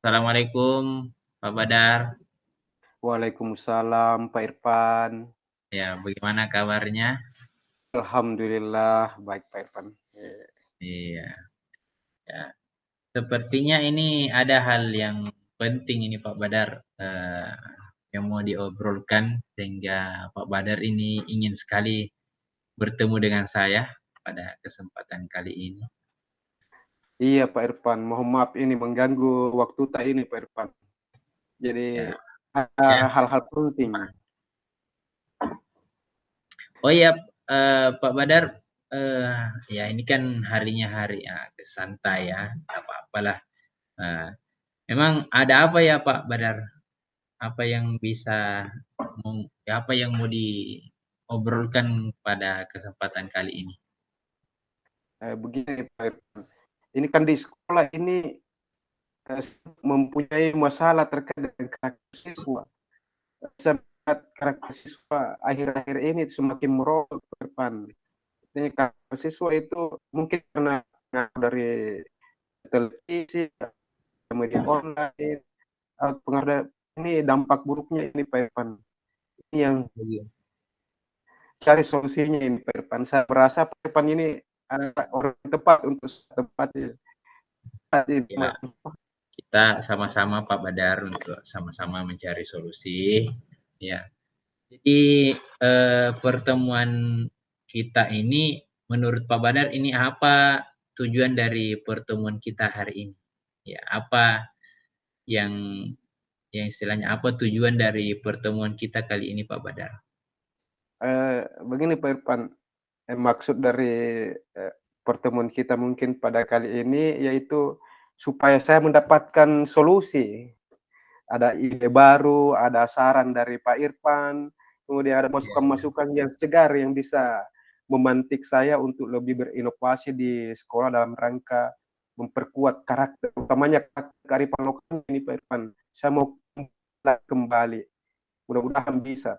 Assalamualaikum Pak Badar. Waalaikumsalam Pak Irfan. Ya, bagaimana kabarnya? Alhamdulillah baik Pak Irfan. Iya, ya. Sepertinya ini ada hal yang penting ini Pak Badar yang mau diobrolkan sehingga Pak Badar ini ingin sekali bertemu dengan saya pada kesempatan kali ini. Iya Pak Irfan, mohon maaf ini mengganggu waktu tak ini Pak Irfan. Jadi Ya, ada ya. hal-hal penting. Oh iya, Pak Badar, ya ini kan harinya hari santai ya, nggak apa-apalah. Nah, memang ada apa ya Pak Badar? Apa yang bisa ya apa yang mau diobrolkan pada kesempatan kali ini? Begini Pak Irfan, ini kan di sekolah ini mempunyai masalah terkait dengan karakter siswa. Saya melihat karakter siswa akhir-akhir ini semakin merosot Pak Irfan. Ini karakter siswa itu mungkin karena dari televisi, media online, pengaruh ini dampak buruknya ini Pak Irfan. Ini yang Iya. cari solusinya ini Pak Irfan. Saya merasa Pak Irfan ini adalah orang yang tepat untuk tempat ini. Ya, kita sama-sama Pak Badar untuk sama-sama mencari solusi. Ya. Jadi pertemuan kita ini menurut Pak Badar ini apa tujuan dari pertemuan kita hari ini? Ya, apa yang istilahnya apa tujuan dari pertemuan kita kali ini Pak Badar? Begini Pak Irfan, maksud dari pertemuan kita mungkin pada kali ini yaitu supaya saya mendapatkan solusi. Ada ide baru, ada saran dari Pak Irfan, kemudian ada Iya, iya. masukan-masukan yang segar yang bisa memantik saya untuk lebih berinovasi di sekolah dalam rangka memperkuat karakter, utamanya karakter kearifan lokal ini Pak Irfan. Saya mau kembali, mudah-mudahan bisa.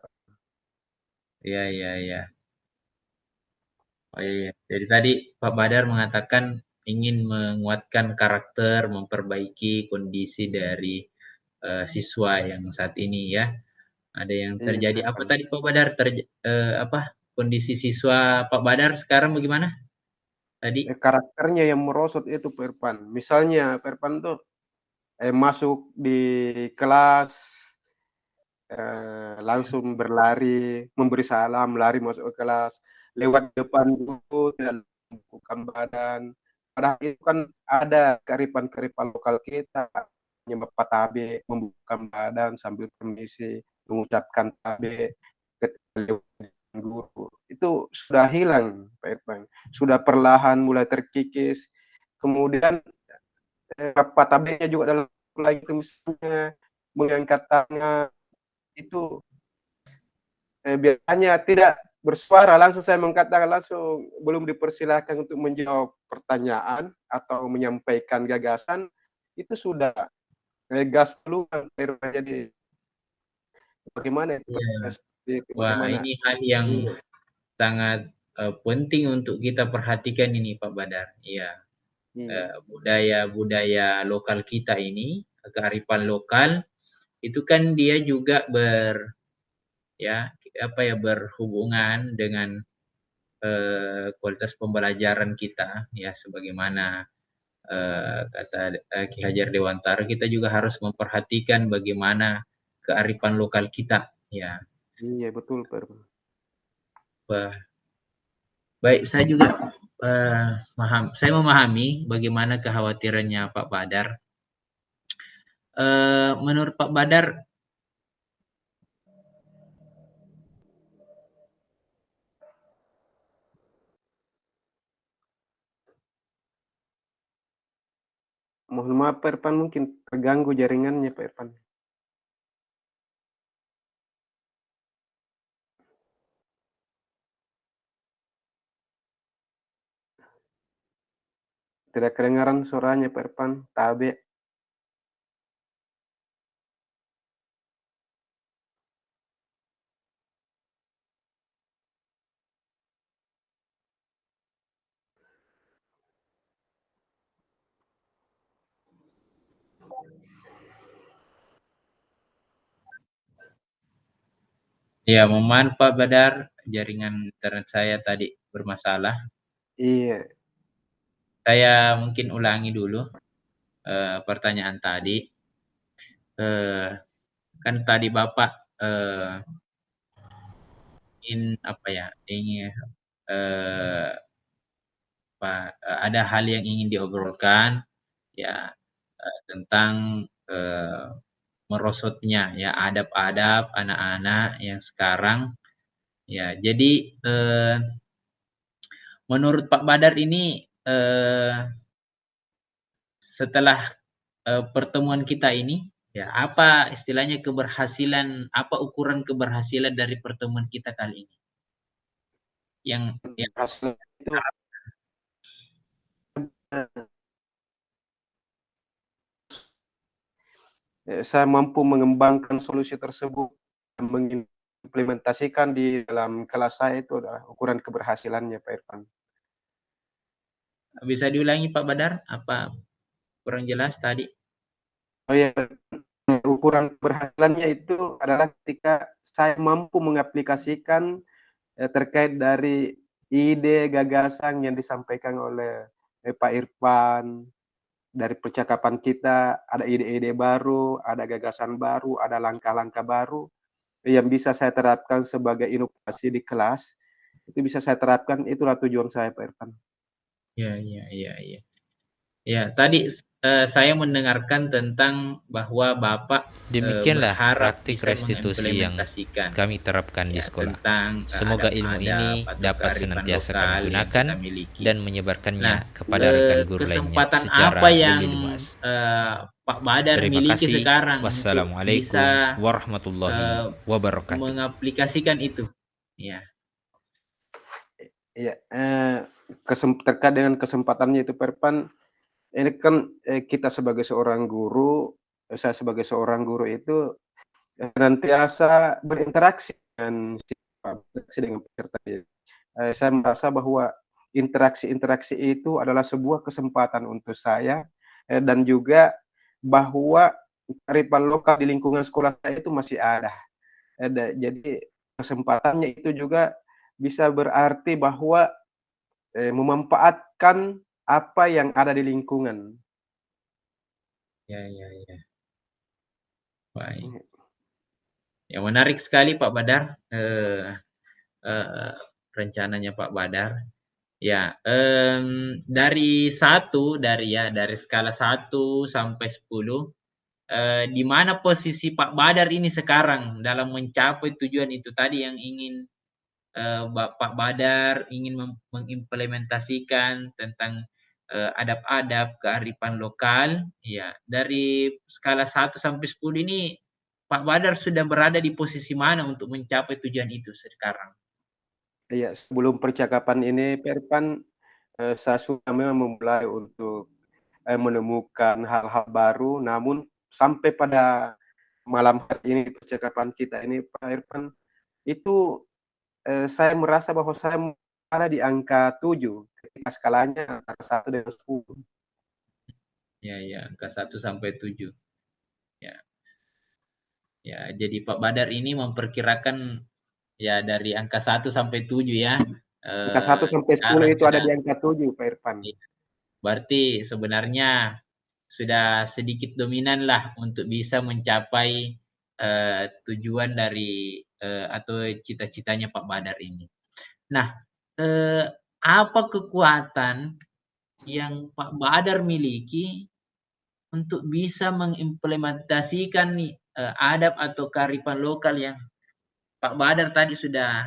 Iya, iya, iya. Oh iya, jadi tadi Pak Badar mengatakan ingin menguatkan karakter, memperbaiki kondisi dari siswa yang saat ini ya. Ada yang Iya terjadi Pak apa Irfan. tadi Pak Badar? Apa kondisi siswa Pak Badar sekarang bagaimana? Tadi? Karakternya yang merosot itu Pak Irfan. Misalnya Pak Irfan tuh masuk di kelas langsung berlari, memberi salam, lari masuk ke kelas, lewat depan guru, tidak membuka badan. Padahal itu kan ada kearifan-kearifan lokal kita, menyembah tabe, membuka badan sambil permisi, mengucapkan tabe ketika lewat depan guru. Itu sudah hilang, Pak Irfan. Sudah perlahan mulai terkikis. Kemudian apa tabenya juga dalam lagi misalnya mengangkat tangan itu biasanya tidak bersuara, langsung saya mengatakan langsung belum dipersilahkan untuk menjawab pertanyaan atau menyampaikan gagasan, itu sudah gas duluan. Jadi bagaimana itu Iya. seperti itu, Wah, bagaimana? ini hal yang Iya, sangat penting untuk kita perhatikan ini Pak Badar. Iya, iya, budaya-budaya lokal kita ini, kearifan lokal itu kan dia juga ya apa ya berhubungan dengan kualitas pembelajaran kita ya sebagaimana kata Ki Hajar Dewantara kita juga harus memperhatikan bagaimana kearifan lokal kita ya. iya betul Pak Irfan. Wah, baik saya juga saya memahami bagaimana kekhawatirannya Pak Badar. Menurut Pak Badar Mohon maaf Pak Irfan, mungkin terganggu jaringannya Pak Irfan. Tidak kedengaran suaranya Pak Irfan, tabe. Ya, mohon Pak Badar, jaringan internet saya tadi bermasalah. Iya. Saya mungkin ulangi dulu pertanyaan tadi. Kan tadi Bapak ingin apa ya? Ingin eh, ada hal yang ingin diobrolkan ya tentang merosotnya ya adab-adab anak-anak yang sekarang ya. Jadi menurut Pak Badar ini setelah pertemuan kita ini ya apa istilahnya keberhasilan, apa ukuran keberhasilan dari pertemuan kita kali ini yang Hasil itu saya mampu mengembangkan solusi tersebut dan mengimplementasikan di dalam kelas saya, itu adalah ukuran keberhasilannya, Pak Irfan. bisa diulangi Pak Badar, apa kurang jelas tadi? Oh ya, ukuran keberhasilannya itu adalah ketika saya mampu mengaplikasikan terkait dari ide gagasan yang disampaikan oleh Pak Irfan. Dari percakapan kita ada ide-ide baru, ada gagasan baru, ada langkah-langkah baru yang bisa saya terapkan sebagai inovasi di kelas. Itu bisa saya terapkan, itulah tujuan saya, Pak Irfan. Ya, ya, ya, ya. Ya, tadi saya mendengarkan tentang bahwa Bapak Demikianlah berharap praktik bisa restitusi yang mengimplementasikan kami terapkan di ya sekolah. tentang Semoga ilmu ini adab-adab atau dapat kearifan senantiasa lokal kami yang kita gunakan miliki. dan Nah, menyebarkannya kepada rekan guru lainnya kesempatan secara apa yang lebih luas. Pak Badar Terima miliki kasih. sekarang untuk Wassalamualaikum bisa warahmatullahi wabarakatuh. mengaplikasikan itu? Ya, Iya, terkait dengan kesempatannya itu, Pak Irfan, ini kan kita sebagai seorang guru, saya sebagai seorang guru itu senantiasa berinteraksi dengan peserta didik. Saya merasa bahwa interaksi-interaksi itu adalah sebuah kesempatan untuk saya, dan juga bahwa kearifan lokal di lingkungan sekolah saya itu masih ada. Jadi kesempatannya itu juga bisa berarti bahwa memanfaatkan apa yang ada di lingkungan. ya, ya, ya. Baik. Ya, menarik sekali Pak Badar rencananya Pak Badar. Ya, dari skala 1 sampai 10, di mana posisi Pak Badar ini sekarang dalam mencapai tujuan itu tadi yang ingin Pak Badar ingin mengimplementasikan tentang adab-adab kearifan lokal. Ya, dari skala 1 sampai 10 ini Pak Badar sudah berada di posisi mana untuk mencapai tujuan itu sekarang? Iya, sebelum percakapan ini, Pak Irfan, saya sudah memang memulai untuk menemukan hal-hal baru, namun sampai pada malam hari ini percakapan kita ini, Pak Irfan, itu saya merasa bahwa saya ada di angka 7 ketika skalanya antara 1 dan 10. Ya, ya, angka 1 sampai 7. Ya. Ya, jadi Pak Badar ini memperkirakan ya dari angka 1 sampai 7 ya. Angka 1 sampai 10 Sekarang itu ada sudah di angka 7, Pak Irfan. berarti sebenarnya sudah sedikit dominan lah untuk bisa mencapai tujuan dari atau cita-citanya Pak Badar ini. Nah, apa kekuatan yang Pak Badar miliki untuk bisa mengimplementasikan nih adab atau kearifan lokal yang Pak Badar tadi sudah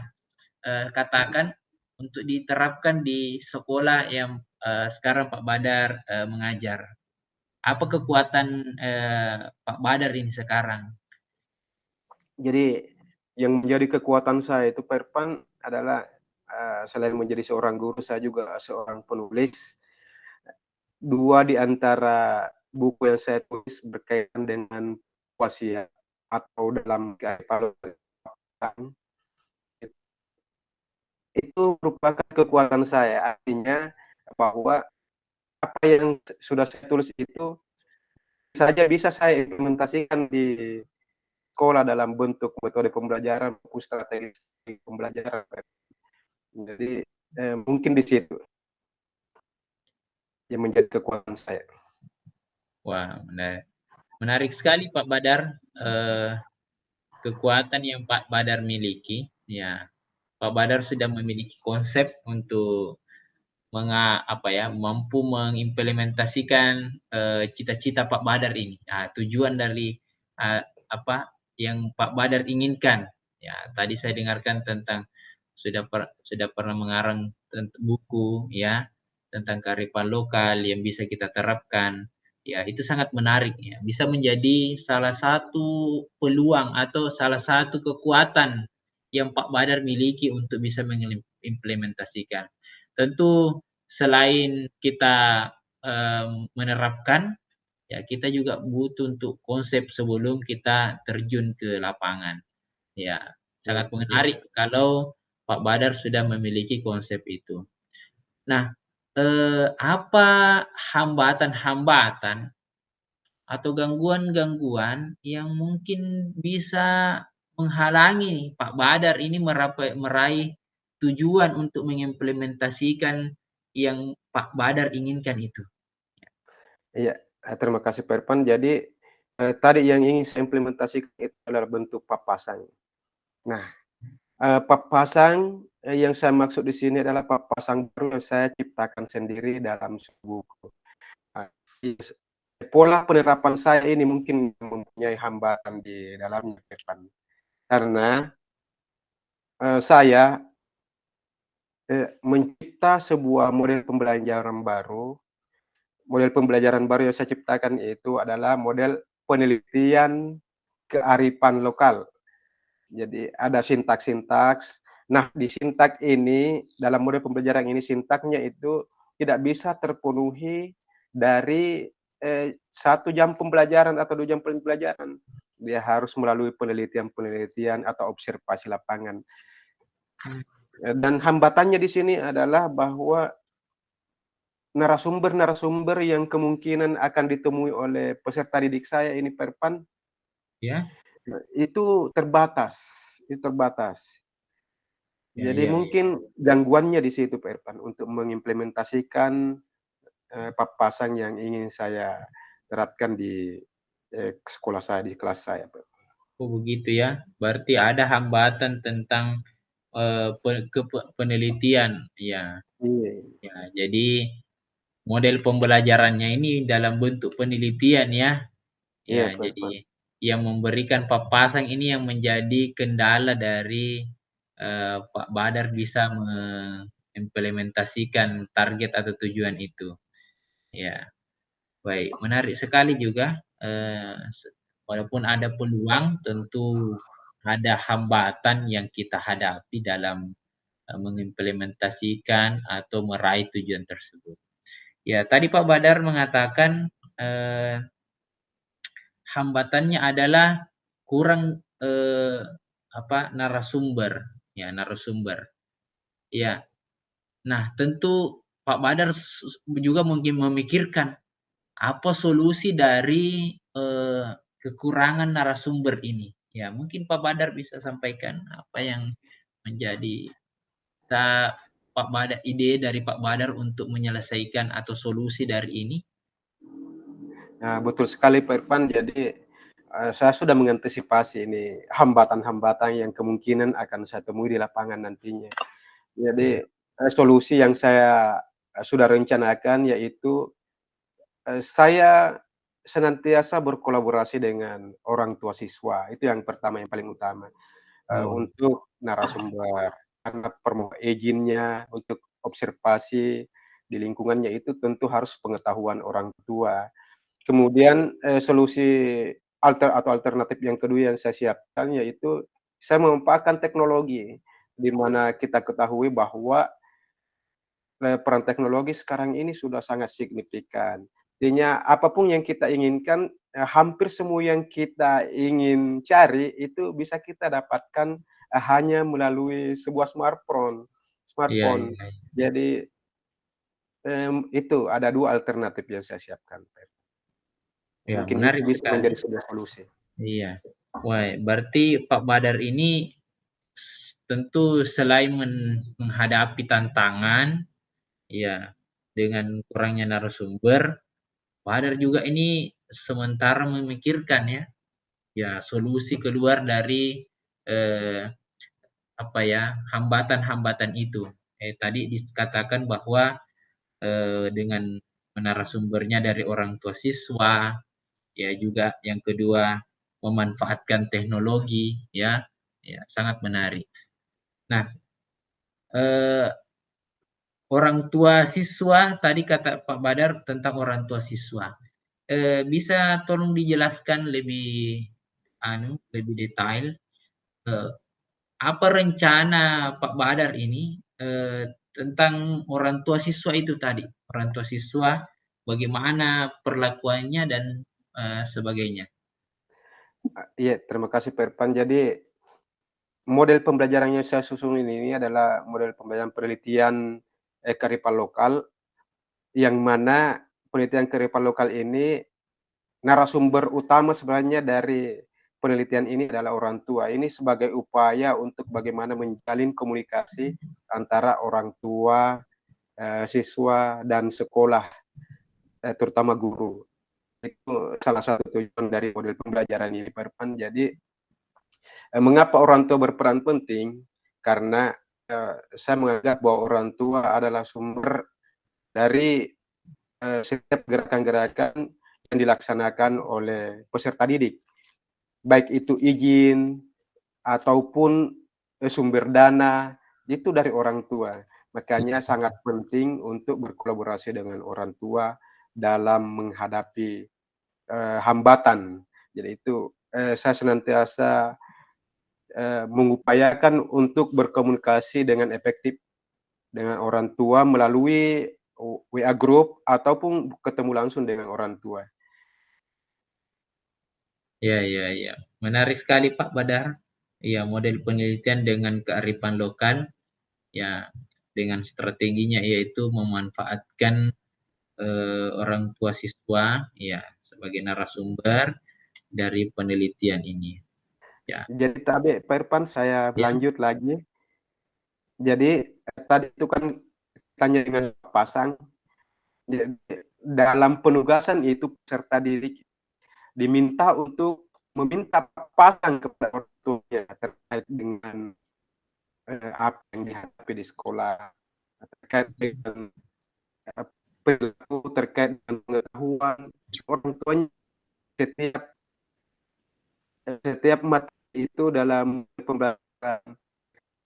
katakan untuk diterapkan di sekolah yang sekarang Pak Badar mengajar. Apa kekuatan Pak Badar ini sekarang? Jadi yang menjadi kekuatan saya itu, Pak Irfan, adalah selain menjadi seorang guru, saya juga seorang penulis. 2 di antara buku yang saya tulis berkaitan dengan wasiat atau dalam kearifan itu merupakan kekuatan saya. Artinya bahwa apa yang sudah saya tulis itu saja bisa saya implementasikan di sekolah dalam bentuk metode pembelajaran maupun strategi pembelajaran. Jadi mungkin di situ yang menjadi kekuatan saya. Wah, menarik sekali Pak Badar, kekuatan yang Pak Badar miliki. Ya, Pak Badar sudah memiliki konsep untuk mampu mengimplementasikan cita-cita Pak Badar ini. Tujuan dari apa yang Pak Badar inginkan. Ya, tadi saya dengarkan tentang sudah pernah mengarang buku ya tentang kearifan lokal yang bisa kita terapkan. Ya, itu sangat menarik ya. Bisa menjadi salah satu peluang atau salah satu kekuatan yang Pak Badar miliki untuk bisa mengimplementasikan. Tentu selain kita menerapkan, ya kita juga butuh untuk konsep sebelum kita terjun ke lapangan. Ya, sangat menarik kalau Pak Badar sudah memiliki konsep itu. Nah, apa hambatan-hambatan atau gangguan-gangguan yang mungkin bisa menghalangi Pak Badar ini meraih tujuan untuk mengimplementasikan yang Pak Badar inginkan itu? Iya, terima kasih Pak Irfan. Jadi tadi yang ingin saya implementasikan itu adalah bentuk papasan. Nah, papasan yang saya maksud di sini adalah papasan baru yang saya ciptakan sendiri dalam sebuah buku. Pola penerapan saya ini mungkin mempunyai hambatan di dalamnya, Pak Irfan. Karena saya mencipta sebuah model pembelajaran baru. Model pembelajaran baru yang saya ciptakan itu adalah model penelitian kearifan lokal. Jadi ada sintaks-sintaks. Nah, di sintaks ini, dalam model pembelajaran ini, sintaksnya itu tidak bisa terpenuhi dari 1 jam pembelajaran atau 2 jam pembelajaran. Dia harus melalui penelitian-penelitian atau observasi lapangan. Dan hambatannya di sini adalah bahwa narasumber-narasumber yang kemungkinan akan ditemui oleh peserta didik saya ini, Pak Irfan, Ya. itu terbatas. Jadi mungkin gangguannya di situ, Pak Irfan, untuk mengimplementasikan papasan yang ingin saya terapkan di sekolah saya, di kelas saya, Pak. Oh begitu ya, berarti ada hambatan tentang penelitian, ya. Iya. Ya, jadi model pembelajarannya ini dalam bentuk penelitian ya. Ya, Iya, Pak Irfan. jadi yang memberikan papasan ini yang menjadi kendala dari Pak Badar bisa mengimplementasikan target atau tujuan itu. Ya, baik, menarik sekali juga. Walaupun ada peluang, tentu ada hambatan yang kita hadapi dalam mengimplementasikan atau meraih tujuan tersebut. Ya, tadi Pak Badar mengatakan hambatannya adalah kurang narasumber. Ya. Nah, tentu Pak Badar juga mungkin memikirkan apa solusi dari kekurangan narasumber ini. Ya, mungkin Pak Badar bisa sampaikan apa yang menjadi Pak Badar, ide dari Pak Badar untuk menyelesaikan atau solusi dari ini. Nah, betul sekali Pak Irfan. Jadi saya sudah mengantisipasi ini hambatan-hambatan yang kemungkinan akan saya temui di lapangan nantinya. Jadi solusi yang saya sudah rencanakan yaitu saya senantiasa berkolaborasi dengan orang tua siswa. Itu yang pertama, yang paling utama. Untuk narasumber, karena permohonan izinnya untuk observasi di lingkungannya itu tentu harus pengetahuan orang tua. Kemudian solusi alternatif yang kedua yang saya siapkan yaitu saya memanfaatkan teknologi, di mana kita ketahui bahwa peran teknologi sekarang ini sudah sangat signifikan. Artinya apapun yang kita inginkan, hampir semua yang kita ingin cari itu bisa kita dapatkan hanya melalui sebuah smartphone. Iya. Jadi itu ada 2 alternatif yang saya siapkan. Ya, Mungkin menarik itu bisa sekali. menjadi sebuah solusi. Iya. Wah, berarti Pak Badar ini tentu selain menghadapi tantangan, ya, dengan kurangnya narasumber, Pak Badar juga ini sementara memikirkan ya solusi keluar dari eh, apa ya hambatan-hambatan itu. Tadi dikatakan bahwa dengan narasumbernya dari orang tua siswa, ya juga yang kedua memanfaatkan teknologi, ya sangat menarik. Nah, orang tua siswa tadi kata Pak Badar tentang orang tua siswa. Bisa tolong dijelaskan lebih detail apa rencana Pak Badar ini tentang orang tua siswa itu tadi, orang tua siswa bagaimana perlakuannya dan sebagainya. Iya, terima kasih Pak Irfan. Jadi model pembelajaran yang saya susun ini adalah model pembelajaran penelitian kearifan lokal, yang mana penelitian kearifan lokal ini narasumber utama sebenarnya dari penelitian ini adalah orang tua. Ini sebagai upaya untuk bagaimana menjalin komunikasi antara orang tua, siswa, dan sekolah, terutama guru. Itu salah satu tujuan dari model pembelajaran ini, Pak Irfan. Jadi, mengapa orang tua berperan penting? Karena saya menganggap bahwa orang tua adalah sumber dari setiap gerakan-gerakan yang dilaksanakan oleh peserta didik, baik itu izin ataupun sumber dana, itu dari orang tua. Makanya sangat penting untuk berkolaborasi dengan orang tua dalam menghadapi hambatan. Jadi itu saya senantiasa mengupayakan untuk berkomunikasi dengan efektif dengan orang tua melalui WA group ataupun ketemu langsung dengan orang tua. Ya. Menarik sekali Pak Badar. Ya, model penelitian dengan kearifan lokal, ya, dengan strateginya yaitu memanfaatkan orang tua siswa, ya, sebagai narasumber dari penelitian ini. Ya. Jadi tadi Pak Irfan saya lanjut lagi. Jadi tadi itu kan tanya dengan pasang. Jadi, dalam penugasan itu peserta didik diminta untuk meminta pasang kepada orang tuanya terkait dengan apa yang dihadapi di sekolah, terkait dengan perilaku, terkait dengan pengetahuan orang tuanya. Setiap materi itu dalam pembelajaran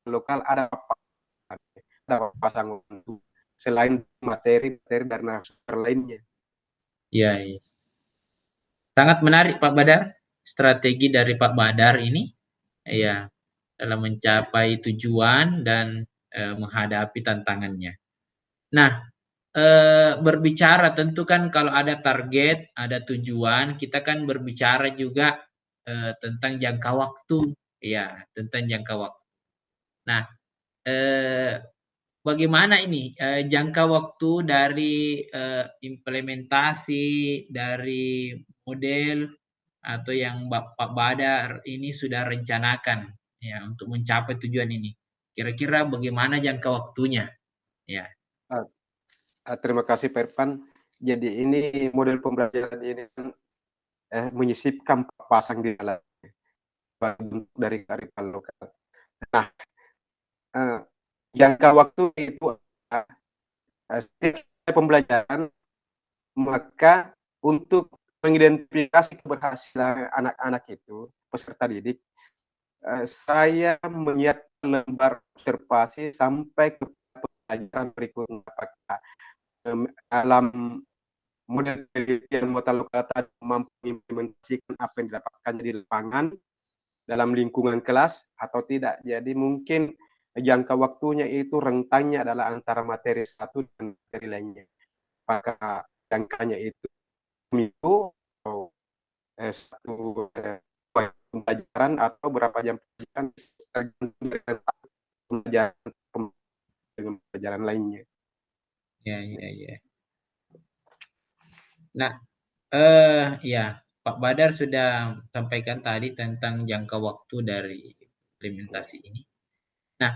lokal ada pasangan selain materi-materi dari narasumber lainnya. Ya. Sangat menarik Pak Badar, strategi dari Pak Badar ini, ya, dalam mencapai tujuan dan menghadapi tantangannya. Nah, berbicara tentu kan kalau ada target, ada tujuan, kita kan berbicara juga tentang jangka waktu, ya, tentang jangka waktu. Nah, bagaimana ini jangka waktu dari implementasi dari model atau yang Pak Badar ini sudah rencanakan ya untuk mencapai tujuan ini. Kira-kira bagaimana jangka waktunya? Ya. Terima kasih Pak Irfan. Jadi ini model pembelajaran ini menyisipkan pasang di dalam dari kearifan lokal. Nah, jangka waktu itu pembelajaran, maka untuk mengidentifikasi keberhasilan anak-anak itu, peserta didik, saya menyiapkan lembar observasi sampai ke pelajaran berikutnya. Apakah dalam model penelitian muatan lokal tadi mampu mengimplementasikan apa yang didapatkan di lapangan dalam lingkungan kelas atau tidak. Jadi mungkin jangka waktunya itu rentangnya adalah antara materi satu dan materi lainnya. Apakah jangkanya itu minggu atau satu pembelajaran atau berapa jam pelajaran tergantung dengan pembelajaran dengan pelajaran lainnya. Ya. Nah, ya. Pak Badar sudah sampaikan tadi tentang jangka waktu dari implementasi ini. Nah,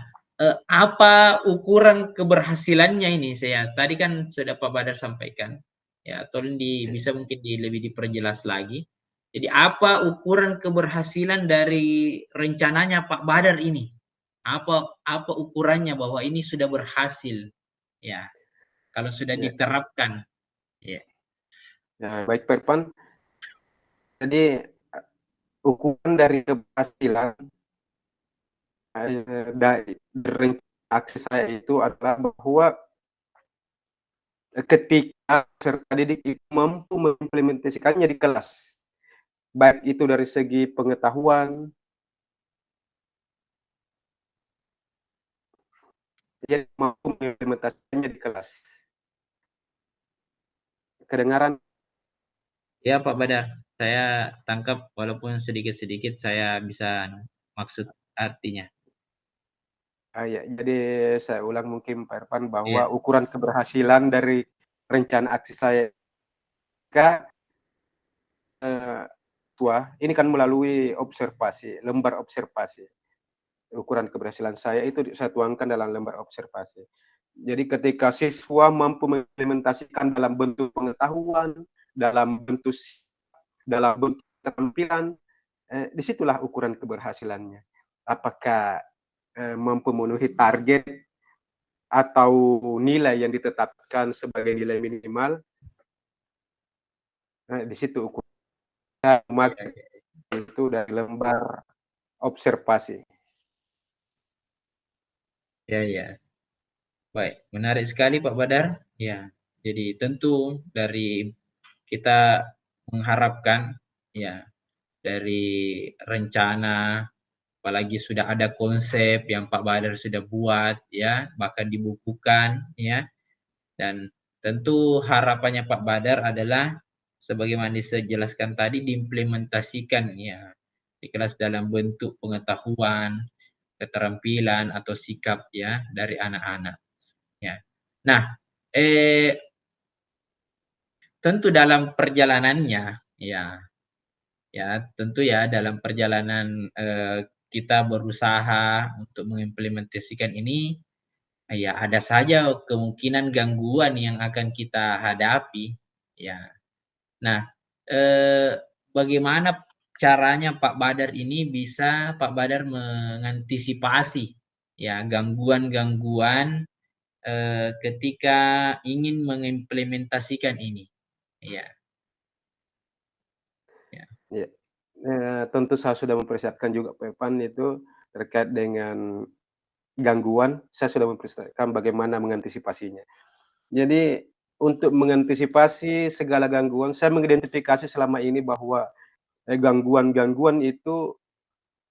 apa ukuran keberhasilannya ini? Tadi kan sudah Pak Badar sampaikan. Ya, tolong bisa mungkin lebih diperjelas lagi. Jadi apa ukuran keberhasilan dari rencananya Pak Badar ini? Apa ukurannya bahwa ini sudah berhasil? Ya, kalau sudah diterapkan. Ya. Ya, baik Pak Irfan. Jadi ukuran dari keberhasilan dari aksi saya itu adalah bahwa ketika peserta didik itu mampu mengimplementasikannya di kelas, baik itu dari segi pengetahuan, dia mampu mengimplementasikannya di kelas. Kedengaran? Ya Pak Badar, saya tangkap walaupun sedikit-sedikit saya bisa maksud artinya. Ya, jadi saya ulang mungkin Pak Irfan bahwa ukuran keberhasilan dari rencana aksi saya ini kan melalui observasi, lembar observasi. Ukuran keberhasilan saya itu saya tuangkan dalam lembar observasi. Jadi ketika siswa mampu mengimplementasikan dalam bentuk pengetahuan, dalam bentuk keterampilan, disitulah ukuran keberhasilannya. Apakah mampu memenuhi target atau nilai yang ditetapkan sebagai nilai minimal, di situ ukuran itu dari lembar observasi. Ya. Baik, menarik sekali Pak Badar. Ya, jadi tentu dari kita mengharapkan ya dari rencana, apalagi sudah ada konsep yang Pak Badar sudah buat ya, bahkan dibukukan ya. Dan tentu harapannya Pak Badar adalah sebagaimana dijelaskan tadi diimplementasikan ya di kelas dalam bentuk pengetahuan, keterampilan atau sikap ya dari anak-anak. Ya. Nah, tentu dalam perjalanannya ya tentu ya dalam perjalanan kita berusaha untuk mengimplementasikan ini ya ada saja kemungkinan gangguan yang akan kita hadapi ya. Nah, bagaimana caranya Pak Badar ini bisa Pak Badar mengantisipasi ya gangguan-gangguan ketika ingin mengimplementasikan ini. Ya. Tentu saya sudah mempersiapkan juga Pak Irfan itu terkait dengan gangguan, saya sudah mempersiapkan bagaimana mengantisipasinya. Jadi untuk mengantisipasi segala gangguan, saya mengidentifikasi selama ini bahwa gangguan-gangguan itu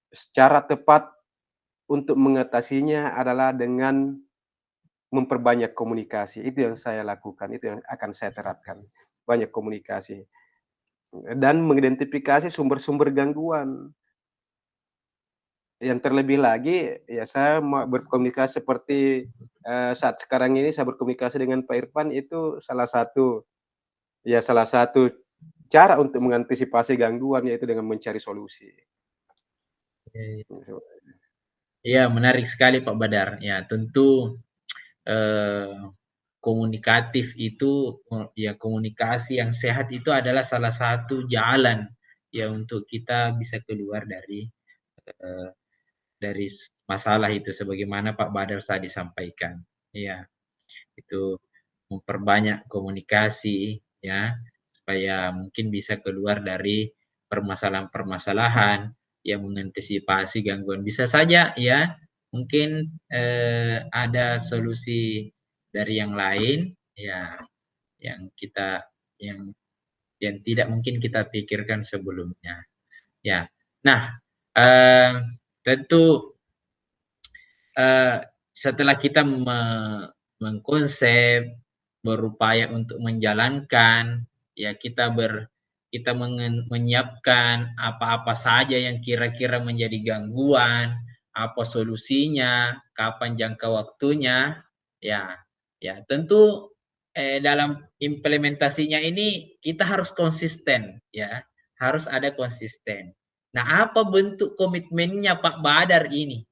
secara tepat untuk mengatasinya adalah dengan memperbanyak komunikasi. Itu yang saya lakukan, itu yang akan saya terapkan. Banyak komunikasi. Dan mengidentifikasi sumber-sumber gangguan. Yang terlebih lagi, ya saya berkomunikasi seperti saat sekarang ini saya berkomunikasi dengan Pak Irfan itu salah satu cara untuk mengantisipasi gangguan yaitu dengan mencari solusi. Iya, menarik sekali Pak Badar. Ya, tentu komunikatif itu ya komunikasi yang sehat itu adalah salah satu jalan ya untuk kita bisa keluar dari masalah itu sebagaimana Pak Badar tadi sampaikan. Ya, itu memperbanyak komunikasi ya supaya mungkin bisa keluar dari permasalahan-permasalahan yang mengantisipasi gangguan. Bisa saja ya mungkin ada solusi dari yang lain ya yang tidak mungkin kita pikirkan sebelumnya. Ya. Nah, tentu setelah kita mengkonsep, berupaya untuk menjalankan, ya kita menyiapkan apa-apa saja yang kira-kira menjadi gangguan, apa solusinya, kapan jangka waktunya, ya tentu dalam implementasinya ini kita harus konsisten, ya harus ada konsisten. Nah, apa bentuk komitmennya Pak Badar ini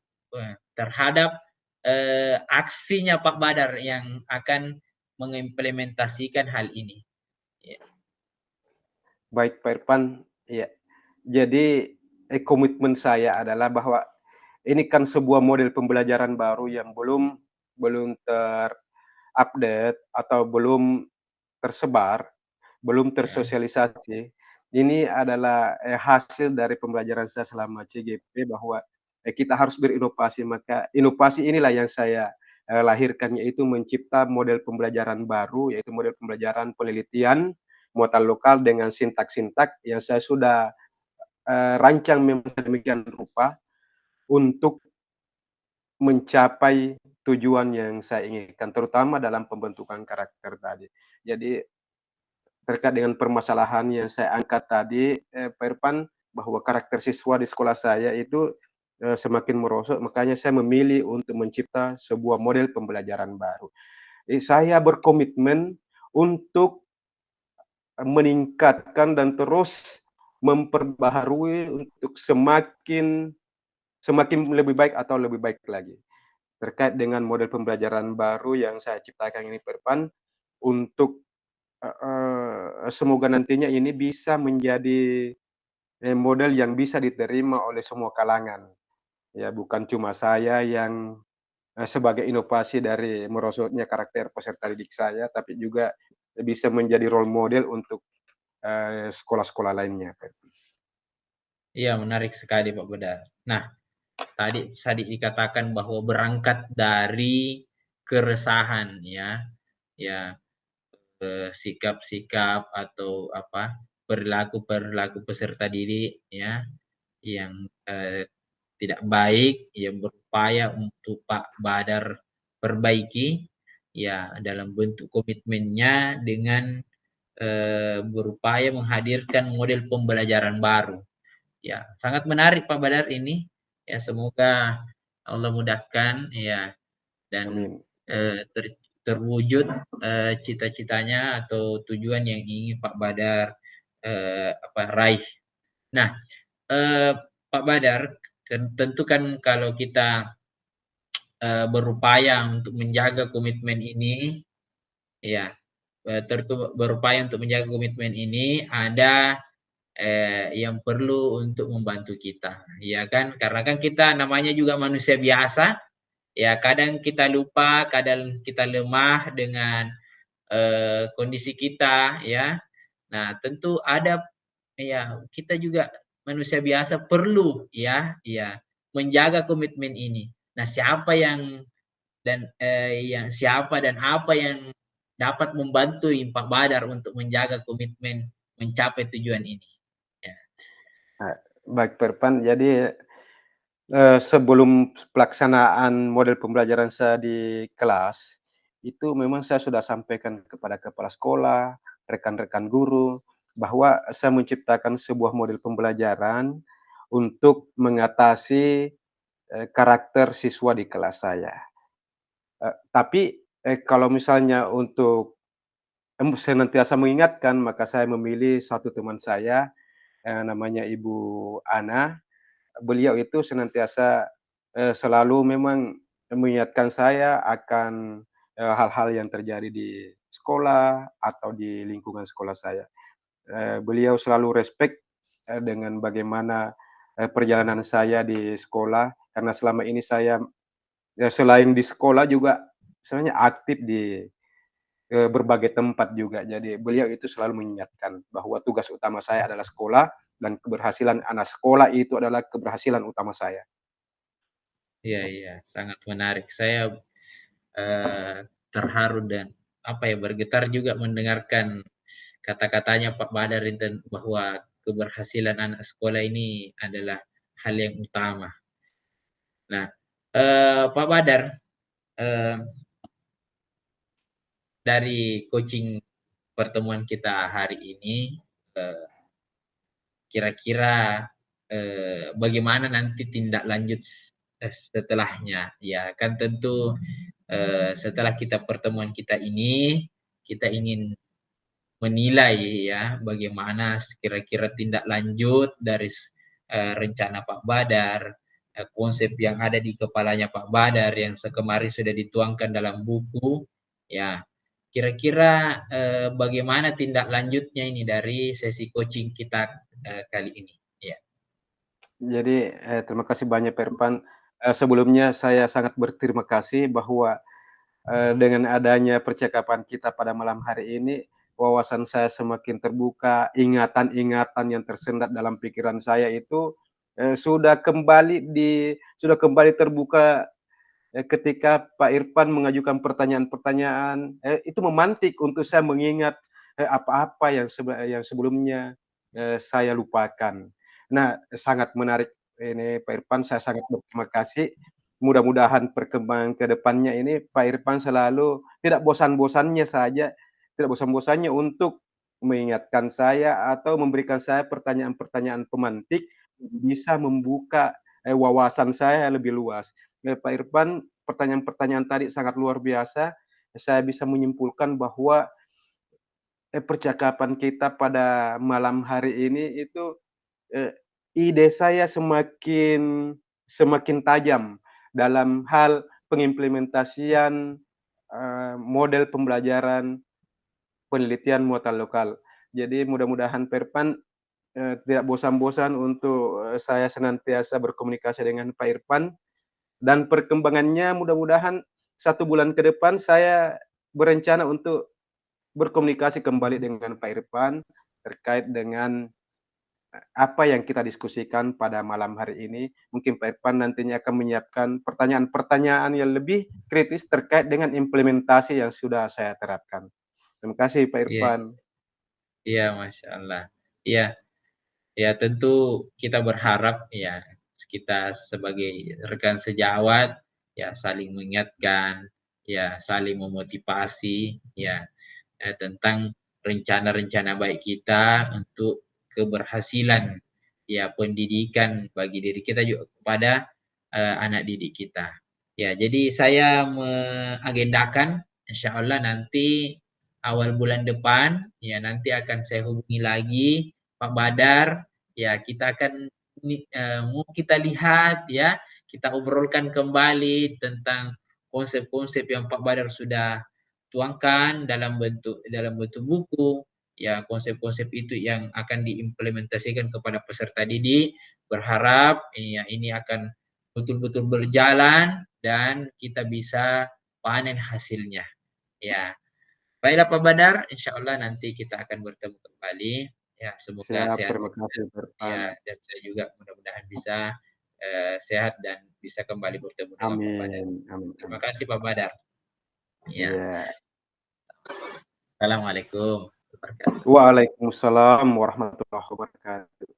terhadap aksinya Pak Badar yang akan mengimplementasikan hal ini? Ya. Baik Pak Irfan, ya. Jadi komitmen saya adalah bahwa ini kan sebuah model pembelajaran baru yang belum terupdate atau belum tersebar, belum tersosialisasi. Ini adalah hasil dari pembelajaran saya selama CGP bahwa kita harus berinovasi. Maka inovasi inilah yang saya lahirkan, yaitu mencipta model pembelajaran baru, yaitu model pembelajaran penelitian muatan lokal dengan sintak-sintak yang saya sudah rancang demikian rupa untuk mencapai tujuan yang saya inginkan, terutama dalam pembentukan karakter tadi. Jadi terkait dengan permasalahan yang saya angkat tadi, Pak Irfan, bahwa karakter siswa di sekolah saya itu semakin merosot, makanya saya memilih untuk mencipta sebuah model pembelajaran baru. Saya berkomitmen untuk meningkatkan dan terus memperbaharui untuk semakin lebih baik atau lebih baik lagi. Terkait dengan model pembelajaran baru yang saya ciptakan ini, Pak Irfan, untuk semoga nantinya ini bisa menjadi model yang bisa diterima oleh semua kalangan. Ya, bukan cuma saya yang sebagai inovasi dari merosotnya karakter peserta didik saya, tapi juga bisa menjadi role model untuk sekolah-sekolah lainnya. Iya, menarik sekali Pak Badar. Nah, tadi dikatakan bahwa berangkat dari keresahan ya sikap-sikap atau perilaku peserta didik ya yang tidak baik, yang berupaya untuk Pak Badar perbaiki ya dalam bentuk komitmennya dengan berupaya menghadirkan model pembelajaran baru. Ya, sangat menarik Pak Badar ini. Ya, semoga Allah mudahkan ya dan terwujud cita-citanya atau tujuan yang ingin Pak Badar raih. Nah, Pak Badar, tentu kan kalau kita berupaya untuk menjaga komitmen ini, ya, berupaya untuk menjaga komitmen ini ada yang perlu untuk membantu kita, ya kan? Karena kan kita namanya juga manusia biasa, ya kadang kita lupa, kadang kita lemah dengan kondisi kita, ya. Nah, tentu ada, ya kita juga manusia biasa perlu, ya menjaga komitmen ini. Nah, siapa dan apa yang dapat membantu Pak Badar untuk menjaga komitmen mencapai tujuan ini? Ya. Baik, Pak Irfan. Jadi sebelum pelaksanaan model pembelajaran saya di kelas, itu memang saya sudah sampaikan kepada kepala sekolah, rekan-rekan guru, bahwa saya menciptakan sebuah model pembelajaran untuk mengatasi karakter siswa di kelas saya. Tapi kalau misalnya untuk senantiasa mengingatkan, maka saya memilih satu teman saya, namanya Ibu Ana. Beliau itu senantiasa selalu memang mengingatkan saya akan hal-hal yang terjadi di sekolah atau di lingkungan sekolah saya. Beliau selalu respect dengan bagaimana perjalanan saya di sekolah, karena selama ini saya selain di sekolah juga sebenarnya aktif di berbagai tempat juga. Jadi beliau itu selalu mengingatkan bahwa tugas utama saya adalah sekolah dan keberhasilan anak sekolah itu adalah keberhasilan utama saya. Iya, sangat menarik. Saya terharu dan bergetar juga mendengarkan kata-katanya Pak Badar bahwa keberhasilan anak sekolah ini adalah hal yang utama. Nah, Pak Badar, dari coaching pertemuan kita hari ini, kira-kira bagaimana nanti tindak lanjut setelahnya? Ya, kan tentu setelah pertemuan kita ini, kita ingin menilai ya bagaimana kira-kira tindak lanjut dari rencana Pak Badar, konsep yang ada di kepalanya Pak Badar yang kemarin sudah dituangkan dalam buku, ya kira-kira bagaimana tindak lanjutnya ini dari sesi coaching kita kali ini. Ya. Jadi terima kasih banyak Pak Irfan. Sebelumnya saya sangat berterima kasih bahwa dengan adanya percakapan kita pada malam hari ini, wawasan saya semakin terbuka, ingatan-ingatan yang tersendat dalam pikiran saya itu sudah kembali terbuka ketika Pak Irfan mengajukan pertanyaan-pertanyaan, itu memantik untuk saya mengingat apa-apa yang sebelumnya saya lupakan. Nah, sangat menarik ini Pak Irfan, saya sangat berterima kasih. Mudah-mudahan perkembangan ke depannya ini Pak Irfan selalu tidak bosan-bosannya untuk mengingatkan saya atau memberikan saya pertanyaan-pertanyaan pemantik bisa membuka wawasan saya lebih luas. Pak Irfan, pertanyaan-pertanyaan tadi sangat luar biasa. Saya bisa menyimpulkan bahwa percakapan kita pada malam hari ini itu ide saya semakin tajam dalam hal pengimplementasian model pembelajaran penelitian muatan lokal. Jadi mudah-mudahan Pak Irfan tidak bosan-bosan untuk saya senantiasa berkomunikasi dengan Pak Irfan, dan perkembangannya mudah-mudahan 1 bulan ke depan saya berencana untuk berkomunikasi kembali dengan Pak Irfan terkait dengan apa yang kita diskusikan pada malam hari ini. Mungkin Pak Irfan nantinya akan menyiapkan pertanyaan-pertanyaan yang lebih kritis terkait dengan implementasi yang sudah saya terapkan. Terima kasih Pak Irfan. Iya, Masya Allah. Iya, ya tentu kita berharap ya kita sebagai rekan sejawat ya saling mengingatkan, ya saling memotivasi ya tentang rencana-rencana baik kita untuk keberhasilan ya pendidikan bagi diri kita juga kepada anak didik kita. Ya, jadi saya mengagendakan insya Allah nanti awal bulan depan ya nanti akan saya hubungi lagi Pak Badar, ya kita akan mau kita lihat ya, kita obrolkan kembali tentang konsep-konsep yang Pak Badar sudah tuangkan dalam bentuk buku, ya konsep-konsep itu yang akan diimplementasikan kepada peserta didik. Berharap ya ini akan betul-betul berjalan dan kita bisa panen hasilnya. Ya, baiklah Pak Badar, insya Allah nanti kita akan bertemu kembali. Ya, semoga Siap, sehat. terima kasih Pak Irfan. Ya, dan saya juga mudah-mudahan bisa sehat dan bisa kembali bertemu dengan Pak Badar. Amin. Terima kasih Pak Badar. Ya. Yeah. Assalamualaikum warahmatullahi wabarakatuh. Waalaikumsalam warahmatullahi wabarakatuh.